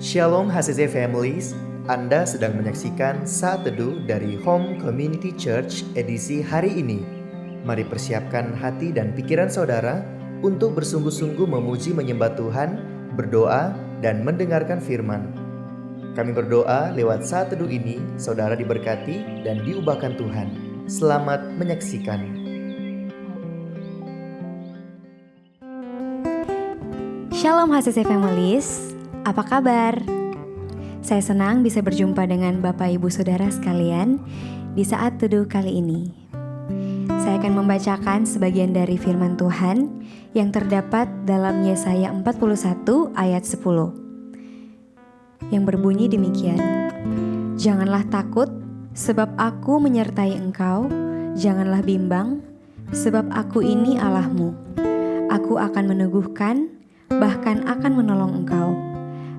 Shalom HCC Families, Anda sedang menyaksikan Saat Teduh dari Home Community Church edisi hari ini. Mari persiapkan hati dan pikiran saudara untuk bersungguh-sungguh memuji menyembah Tuhan, berdoa, dan mendengarkan firman. Kami berdoa lewat Saat Teduh ini, saudara diberkati dan diubahkan Tuhan. Selamat menyaksikan. Shalom HCC Families, apa kabar? Saya senang bisa berjumpa dengan Bapak Ibu Saudara sekalian di Saat Teduh kali ini. Saya akan membacakan sebagian dari firman Tuhan yang terdapat dalam Yesaya 41 ayat 10 yang berbunyi demikian. Janganlah takut, sebab aku menyertai engkau, janganlah bimbang, sebab aku ini Allahmu. Aku akan meneguhkan, bahkan akan menolong engkau.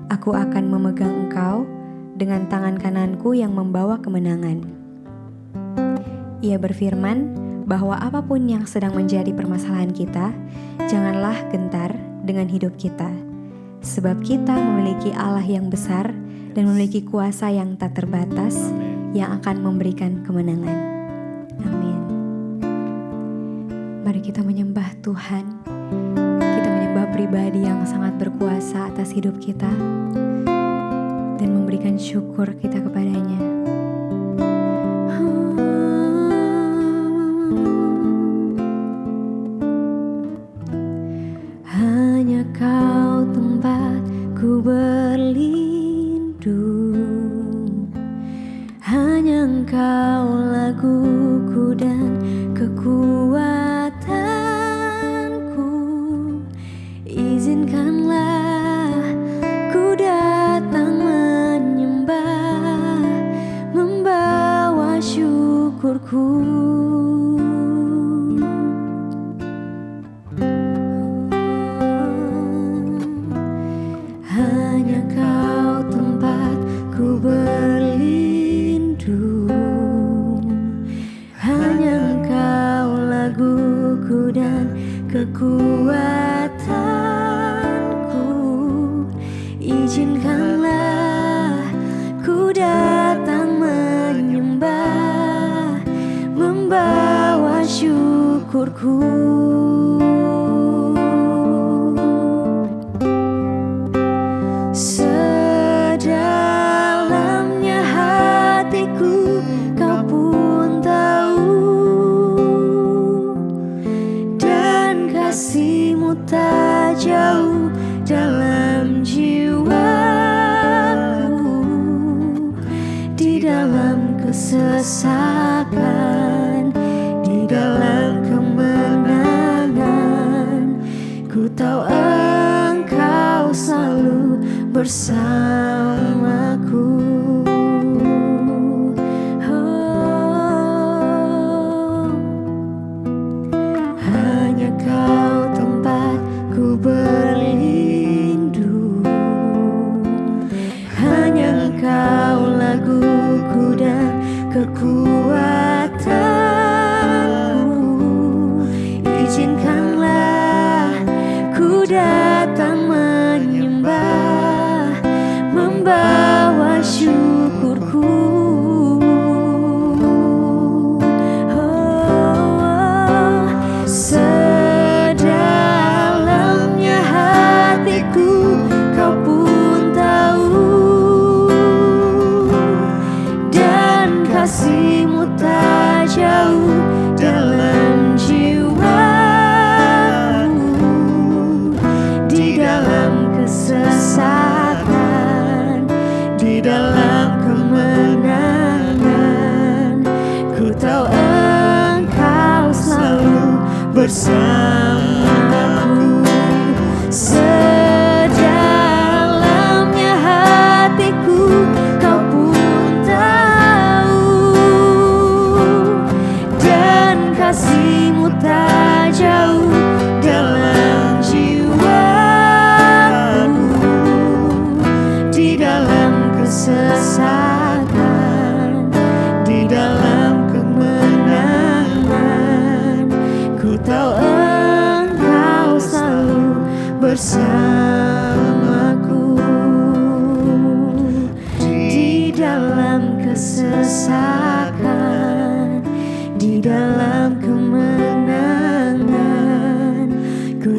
Aku akan memegang engkau dengan tangan kananku yang membawa kemenangan. Ia berfirman bahwa apapun yang sedang menjadi permasalahan kita, janganlah gentar dengan hidup kita. Sebab kita memiliki Allah yang besar dan memiliki kuasa yang tak terbatas yang akan memberikan kemenangan. Amin. Mari kita menyembah Tuhan. Kita menyembah pribadi yang sangat berkuasa atas hidup kita dan memberikan syukur kita kepadanya. Hanya Kau tempatku berlindung, hanya Engkau laguku dan kekuatanku. Izinkanlah ku datang menyembah, membawa syukurku. Hanya Kau tempatku berlindung, hanya Engkau laguku dan kekuatanku. Izinkanlah ku datang menyembah, membawa syukurku. Sedalamnya hatiku Kau pun tahu, dan kasih-Mu tak jauh dalam jiwaku. Di dalam kesesakan, di dalam kemenangan, ku tahu Engkau selalu bersamaku. Hanya Kau tempatku berlindung, hanya Engkau laguku dan kekuatanku. Izinkanlah ku datang menyembah, membawa syukurku. Sedalamnya hatiku Kau pun tahu, dan kasih-Mu tak jauh dalam jiwaku. Di dalam kesesakan, di dalam kemenangan, ku tahu Engkau selalu bersamaku. Sedalamnya hatiku Kau pun tahu, dan kasih-Mu tak jauh dalam jiwaku. Di dalam kesesakan, di dalam kemenangan, ku tahu Engkau selalu bersamaku.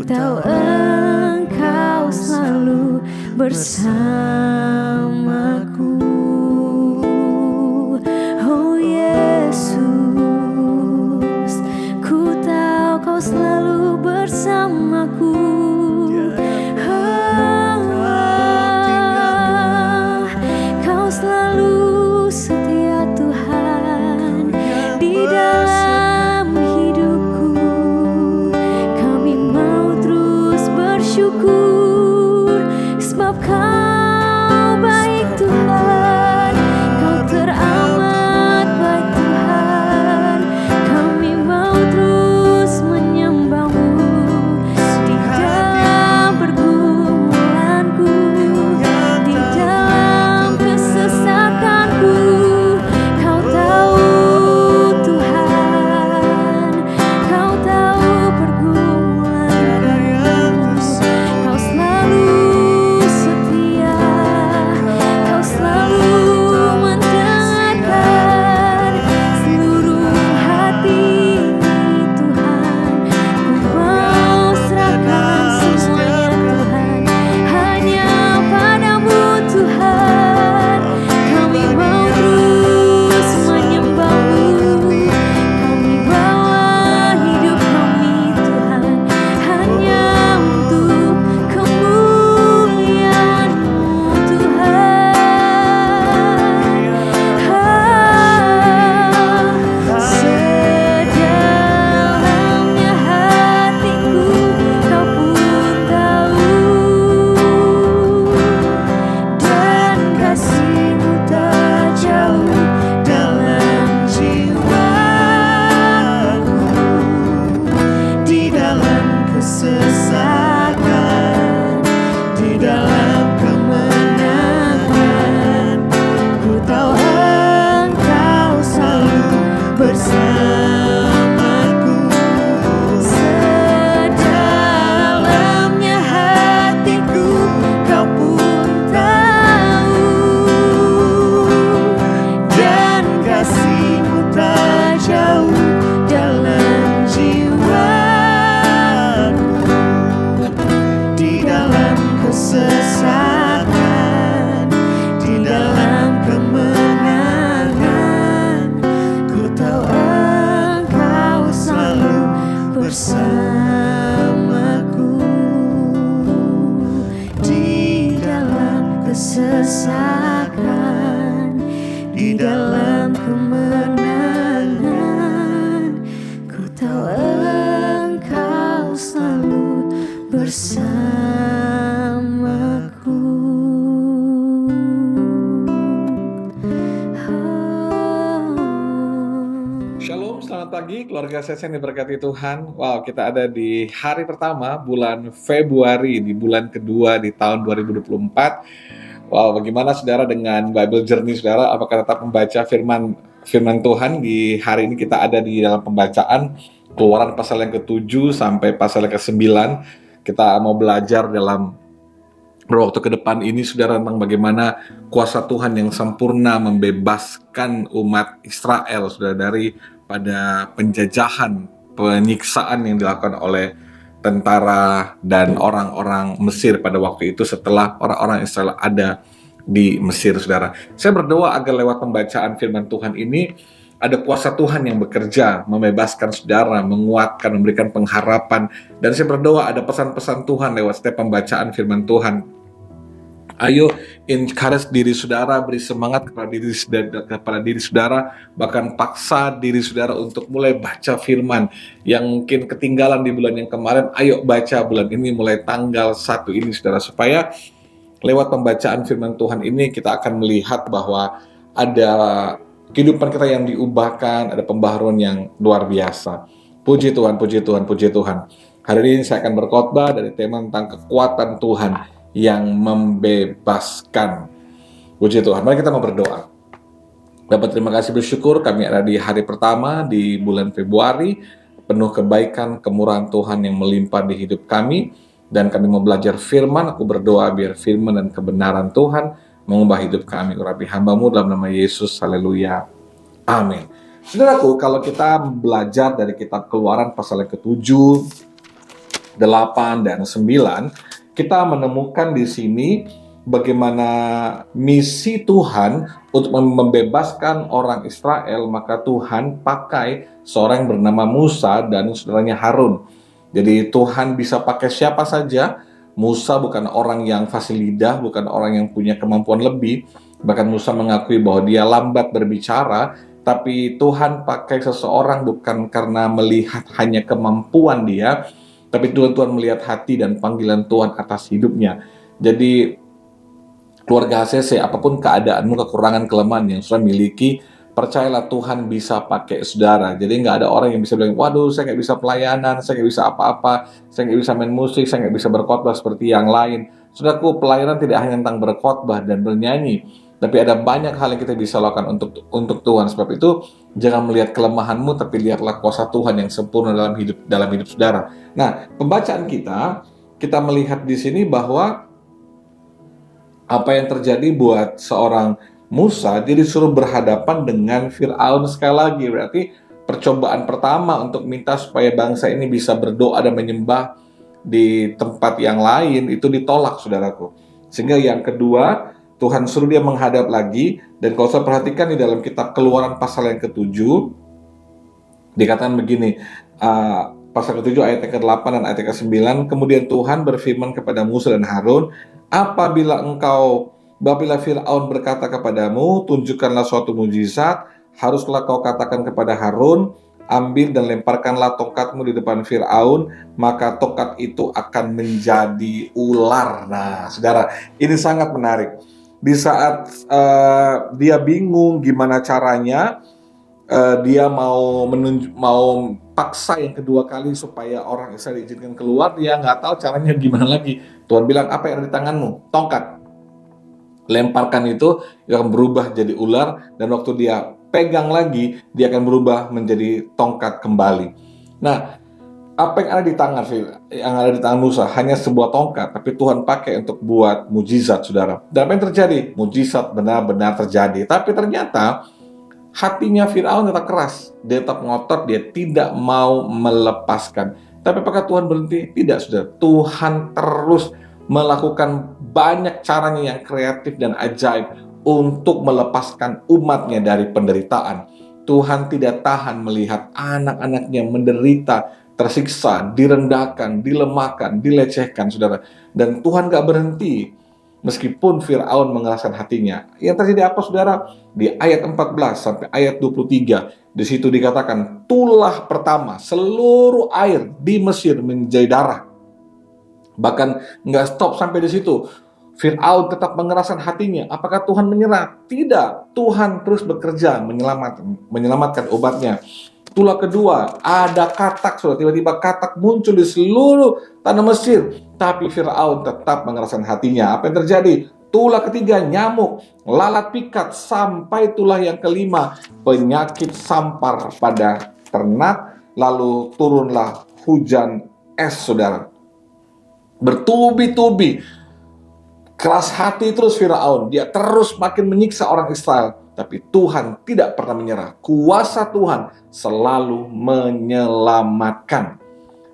tahu Engkau selalu bersamaku. Oh Yesus, ku tahu Kau selalu bersamaku. Kau selalu setia Tuhan di dalam hidupku. Kami mau terus bersyukur sebab Kau baik Tuhan. Kau teramat baik Tuhan. Kami mau terus menyembah-Mu di dalam pergumulanku, di dalam kesesakanku. Kau tahu Tuhan, Kau tahu pergumulanku. Kau selalu setia, Kau selalu mendengarkan seluruh hati ini Tuhan. Ku mau serahkan semuanya Tuhan, hanya padamu Tuhan. Kami mau terus menyembah-Mu. Kami bawa hidup kami Tuhan, hanya untuk kemuliaan-Mu Tuhan. Sedalamnya hatiku Kau pun tahu, dan kasih-Mu tak jauh dalam jiwaku. Di dalam kesesakan, di dalam kemenangan, ku tahu Engkau selalu bersamaku. Sedalamnya hatiku Kau pun tahu, dan kasih-Mu tak jauh dalam jiwaku. Di dalam kesesakan, di dalam kemenangan, ku tahu Engkau selalu bersamaku. Di dalam kesesakan, di dalam kemenangan, ku tahu Engkau selalu bersamaku. Shalom, selamat pagi keluarga saya yang diberkati Tuhan. Wow, kita ada di hari pertama bulan Februari, di bulan kedua di tahun 2024. Wow, bagaimana saudara dengan Bible Journey saudara? Apakah tetap membaca firman Tuhan? Di hari ini kita ada di dalam pembacaan Keluaran pasal yang ke-7 sampai pasal yang ke-9. Kita mau belajar dalam waktu ke depan ini saudara tentang bagaimana kuasa Tuhan yang sempurna membebaskan umat Israel saudara dari pada penjajahan, penyiksaan yang dilakukan oleh tentara dan orang-orang Mesir pada waktu itu setelah orang-orang Israel ada di Mesir saudara. Saya berdoa agar lewat pembacaan firman Tuhan ini ada kuasa Tuhan yang bekerja, membebaskan saudara, menguatkan, memberikan pengharapan. Dan saya berdoa ada pesan-pesan Tuhan lewat setiap pembacaan firman Tuhan. Ayo encourage diri saudara, beri semangat kepada diri saudara, bahkan paksa diri saudara untuk mulai baca firman yang mungkin ketinggalan di bulan yang kemarin. Ayo baca bulan ini mulai tanggal 1 ini saudara, supaya lewat pembacaan firman Tuhan ini kita akan melihat bahwa ada kehidupan kita yang diubahkan, ada pembaharuan yang luar biasa. Puji Tuhan, puji Tuhan, puji Tuhan. Hari ini saya akan berkhotbah dari tema tentang kekuatan Tuhan yang membebaskan. Puji Tuhan. Mari kita mau berdoa. Dapat terima kasih bersyukur kami ada di hari pertama di bulan Februari, penuh kebaikan, kemurahan Tuhan yang melimpah di hidup kami, dan kami mau belajar firman. Aku berdoa biar firman dan kebenaran Tuhan mengubah hidup kami. Urapi hamba-Mu dalam nama Yesus. Haleluya. Amin. Saudaraku, kalau kita belajar dari kitab Keluaran pasal yang ke-7, 8 dan 9, kita menemukan di sini bagaimana misi Tuhan untuk membebaskan orang Israel. Maka Tuhan pakai seorang yang bernama Musa dan saudaranya Harun. Jadi Tuhan bisa pakai siapa saja. Musa bukan orang yang fasih lidah, bukan orang yang punya kemampuan lebih. Bahkan Musa mengakui bahwa dia lambat berbicara, tapi Tuhan pakai seseorang bukan karena melihat hanya kemampuan dia, tapi Tuhan melihat hati dan panggilan Tuhan atas hidupnya. Jadi keluarga HCC, apapun keadaanmu, kekurangan, kelemahan yang saudara miliki, percayalah Tuhan bisa pakai saudara. Jadi nggak ada orang yang bisa bilang, waduh saya nggak bisa pelayanan, saya nggak bisa apa-apa, saya nggak bisa main musik, saya nggak bisa berkhotbah seperti yang lain. Saudaraku, pelayanan tidak hanya tentang berkhotbah dan bernyanyi, tapi ada banyak hal yang kita bisa lakukan untuk Tuhan. Sebab itu jangan melihat kelemahanmu, tapi lihatlah kuasa Tuhan yang sempurna dalam hidup saudara. Nah, pembacaan kita melihat di sini bahwa apa yang terjadi buat seorang Musa, dia disuruh berhadapan dengan Fir'aun sekali lagi. Berarti percobaan pertama untuk minta supaya bangsa ini bisa berdoa dan menyembah di tempat yang lain itu ditolak, saudaraku. Sehingga yang kedua, Tuhan suruh dia menghadap lagi. Dan kalau saya perhatikan di dalam kitab Keluaran pasal yang ke-7, dikatakan begini, pasal ke-7 ayat ke-8 dan ayat ke-9, kemudian Tuhan berfirman kepada Musa dan Harun, apabila Fir'aun berkata kepadamu, tunjukkanlah suatu mujizat, haruslah kau katakan kepada Harun, ambil dan lemparkanlah tongkatmu di depan Fir'aun, maka tongkat itu akan menjadi ular. Nah, saudara, ini sangat menarik. Di saat dia bingung gimana caranya, dia mau paksa yang kedua kali supaya orang Israel diizinkan keluar, dia nggak tahu caranya gimana lagi. Tuhan bilang, apa yang ada di tanganmu? Tongkat. Lemparkan itu akan berubah jadi ular, dan waktu dia pegang lagi, dia akan berubah menjadi tongkat kembali. Nah, apa yang ada di tangan Musa hanya sebuah tongkat, tapi Tuhan pakai untuk buat mujizat, saudara. Dan apa yang terjadi? Mujizat benar-benar terjadi. Tapi ternyata hatinya Fir'aun tetap keras, dia tetap ngotot, dia tidak mau melepaskan. Tapi apakah Tuhan berhenti? Tidak, saudara. Tuhan terus melakukan banyak caranya yang kreatif dan ajaib untuk melepaskan umatnya dari penderitaan. Tuhan tidak tahan melihat anak-anaknya menderita, tersiksa, direndahkan, dilemahkan, dilecehkan, saudara. Dan Tuhan gak berhenti meskipun Fir'aun mengeraskan hatinya. Yang terjadi apa, saudara? Di ayat 14 sampai ayat 23, di situ dikatakan, tulah pertama seluruh air di Mesir menjadi darah. Bahkan nggak stop sampai di situ. Fir'aun tetap mengeraskan hatinya. Apakah Tuhan menyerah? Tidak. Tuhan terus bekerja menyelamatkan umatnya. Tulah kedua, ada katak, saudara. Tiba-tiba katak muncul di seluruh tanah Mesir. Tapi Fir'aun tetap mengeraskan hatinya. Apa yang terjadi? Tulah ketiga, nyamuk, lalat pikat, sampai tulah yang kelima, penyakit sampar pada ternak, lalu turunlah hujan es, saudara. Bertubi-tubi, keras hati terus Fir'aun, dia terus makin menyiksa orang Israel. Tapi Tuhan tidak pernah menyerah. Kuasa Tuhan selalu menyelamatkan.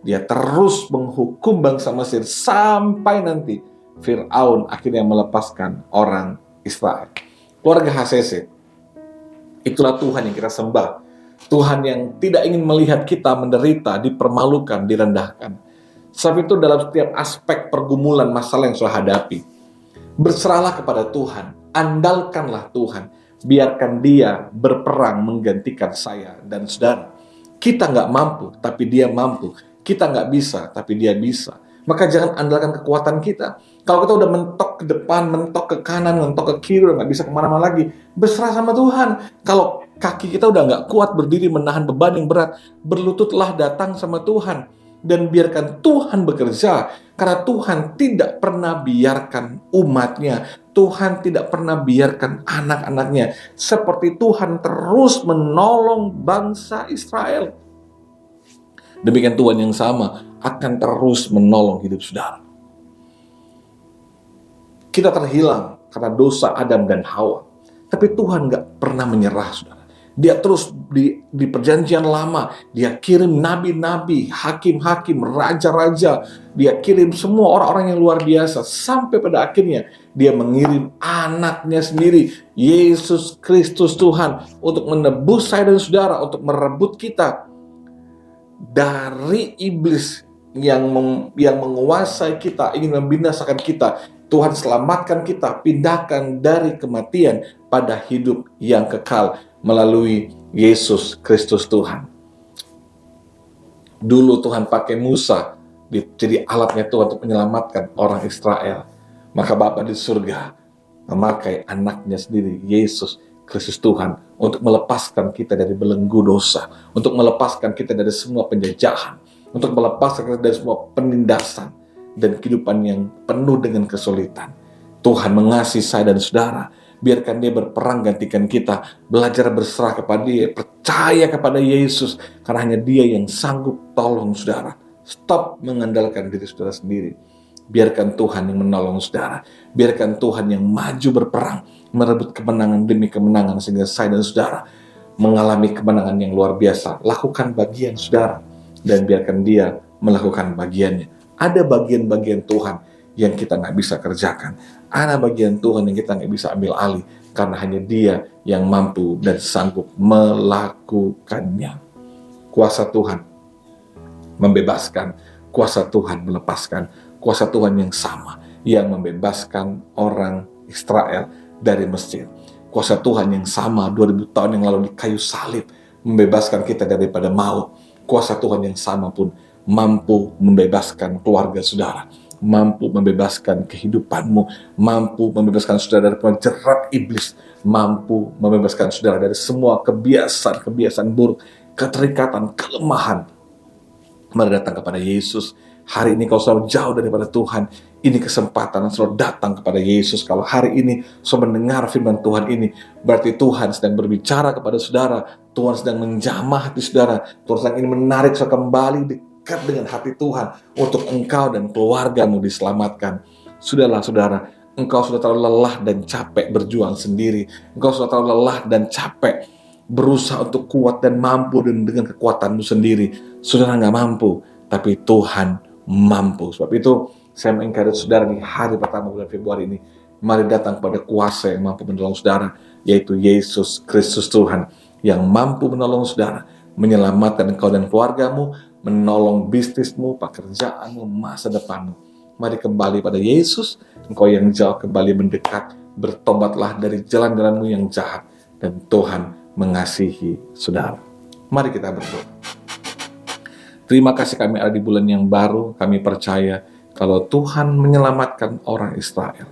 Dia terus menghukum bangsa Mesir sampai nanti Fir'aun akhirnya melepaskan orang Israel. Keluarga HCC, itulah Tuhan yang kita sembah. Tuhan yang tidak ingin melihat kita menderita, dipermalukan, direndahkan. Sebab itu dalam setiap aspek pergumulan masalah yang saya hadapi, berserahlah kepada Tuhan, andalkanlah Tuhan, biarkan Dia berperang menggantikan saya dan saudara. Kita nggak mampu, tapi Dia mampu. Kita nggak bisa, tapi Dia bisa. Maka jangan andalkan kekuatan kita. Kalau kita udah mentok ke depan, mentok ke kanan, mentok ke kiri, udah nggak bisa kemana-mana lagi, berserah sama Tuhan. Kalau kaki kita udah nggak kuat berdiri menahan beban yang berat, berlututlah datang sama Tuhan. Dan biarkan Tuhan bekerja, karena Tuhan tidak pernah biarkan umatnya, Tuhan tidak pernah biarkan anak-anaknya, seperti Tuhan terus menolong bangsa Israel. Demikian Tuhan yang sama akan terus menolong hidup saudara. Kita terhilang karena dosa Adam dan Hawa, tapi Tuhan gak pernah menyerah, saudara. Dia terus di perjanjian lama, dia kirim nabi-nabi, hakim-hakim, raja-raja, dia kirim semua orang-orang yang luar biasa, sampai pada akhirnya dia mengirim anaknya sendiri, Yesus Kristus Tuhan, untuk menebus saya dan saudara, untuk merebut kita dari iblis yang menguasai kita, ingin membinasakan kita. Tuhan selamatkan kita, pindahkan dari kematian pada hidup yang kekal melalui Yesus Kristus Tuhan. Dulu Tuhan pakai Musa jadi alatnya Tuhan untuk menyelamatkan orang Israel. Maka Bapa di surga memakai anaknya sendiri, Yesus Kristus Tuhan, untuk melepaskan kita dari belenggu dosa, untuk melepaskan kita dari semua penjajahan, untuk melepaskan kita dari semua penindasan dan kehidupan yang penuh dengan kesulitan. Tuhan mengasihi saya dan saudara. Biarkan dia berperang gantikan kita, belajar berserah kepada dia, percaya kepada Yesus, karena hanya dia yang sanggup tolong saudara. Stop mengandalkan diri saudara sendiri. Biarkan Tuhan yang menolong saudara. Biarkan Tuhan yang maju berperang, merebut kemenangan demi kemenangan, sehingga saya dan saudara mengalami kemenangan yang luar biasa. Lakukan bagian saudara, dan biarkan dia melakukan bagiannya. Ada bagian-bagian Tuhan yang kita nggak bisa kerjakan. Ada bagian Tuhan yang kita nggak bisa ambil alih, karena hanya dia yang mampu dan sanggup melakukannya. Kuasa Tuhan membebaskan, kuasa Tuhan melepaskan, kuasa Tuhan yang sama yang membebaskan orang Israel dari Mesir. Kuasa Tuhan yang sama 2000 tahun yang lalu di kayu salib membebaskan kita daripada maut. Kuasa Tuhan yang sama pun mampu membebaskan keluarga saudara, mampu membebaskan kehidupanmu, mampu membebaskan saudara dari penjerat iblis, mampu membebaskan saudara dari semua kebiasaan buruk, keterikatan, kelemahan. Mari datang kepada Yesus. Hari ini kalau selalu jauh daripada Tuhan, ini kesempatan selalu datang kepada Yesus. Kalau hari ini selalu mendengar firman Tuhan ini, berarti Tuhan sedang berbicara kepada saudara, Tuhan sedang menjamah hati saudara, Tuhan sedang ingin menarik saudara kembali dekat dengan hati Tuhan, untuk engkau dan keluargamu diselamatkan. Sudahlah saudara, engkau sudah terlalu lelah dan capek berjuang sendiri. Engkau sudah terlalu lelah dan capek berusaha untuk kuat dan mampu dengan kekuatanmu sendiri. Saudara nggak mampu, tapi Tuhan mampu. Sebab itu saya mengencourage saudara di hari pertama bulan Februari ini, mari datang pada kuasa yang mampu menolong saudara, yaitu Yesus Kristus Tuhan, yang mampu menolong saudara, menyelamatkan engkau dan keluargamu, menolong bisnismu, pekerjaanmu, masa depanmu. Mari kembali pada Yesus. Engkau yang jauh kembali mendekat, bertobatlah dari jalan-jalanmu yang jahat, dan Tuhan mengasihi saudara. Mari kita berdoa. Terima kasih, kami ada di bulan yang baru. Kami percaya kalau Tuhan menyelamatkan orang Israel,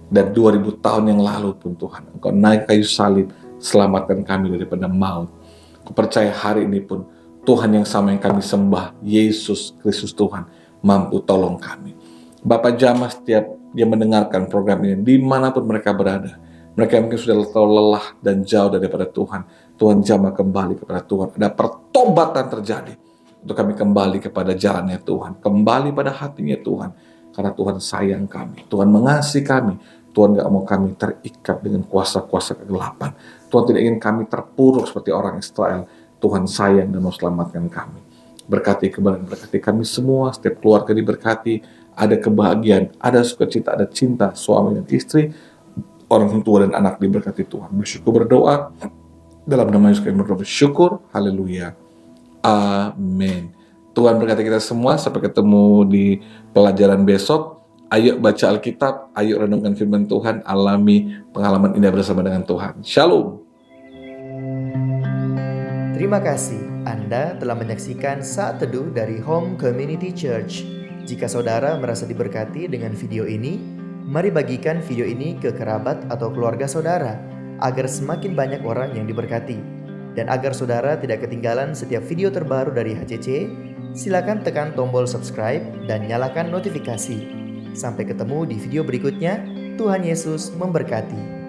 dan 2000 tahun yang lalu pun Tuhan, Engkau naik kayu salib, selamatkan kami daripada maut. Aku percaya hari ini pun Tuhan yang sama yang kami sembah, Yesus Kristus Tuhan, mampu tolong kami. Bapak jamah setiap dia mendengarkan program ini, dimanapun mereka berada. Mereka mungkin sudah terlalu lelah dan jauh daripada Tuhan. Tuhan jamah kembali kepada Tuhan. Ada pertobatan terjadi untuk kami kembali kepada jalannya Tuhan, kembali pada hatinya Tuhan, karena Tuhan sayang kami, Tuhan mengasihi kami. Tuhan gak mau kami terikat dengan kuasa-kuasa kegelapan. Tuhan tidak ingin kami terpuruk seperti orang Israel. Tuhan sayang dan mau selamatkan kami. Berkati kebenaran, berkati kami semua, setiap keluarga diberkati, ada kebahagiaan, ada sukacita, ada cinta, suami dan istri, orang tua dan anak diberkati Tuhan. Bersyukur berdoa, dalam nama Yesus kami berdoa bersyukur, haleluya. Amin. Tuhan berkati kita semua. Sampai ketemu di pelajaran besok. Ayo baca Alkitab, ayo renungkan firman Tuhan, alami pengalaman indah bersama dengan Tuhan. Shalom. Terima kasih Anda telah menyaksikan Saat Teduh dari Home Community Church. Jika saudara merasa diberkati dengan video ini, mari bagikan video ini ke kerabat atau keluarga saudara, agar semakin banyak orang yang diberkati. Dan agar saudara tidak ketinggalan setiap video terbaru dari HCC, silakan tekan tombol subscribe dan nyalakan notifikasi. Sampai ketemu di video berikutnya. Tuhan Yesus memberkati.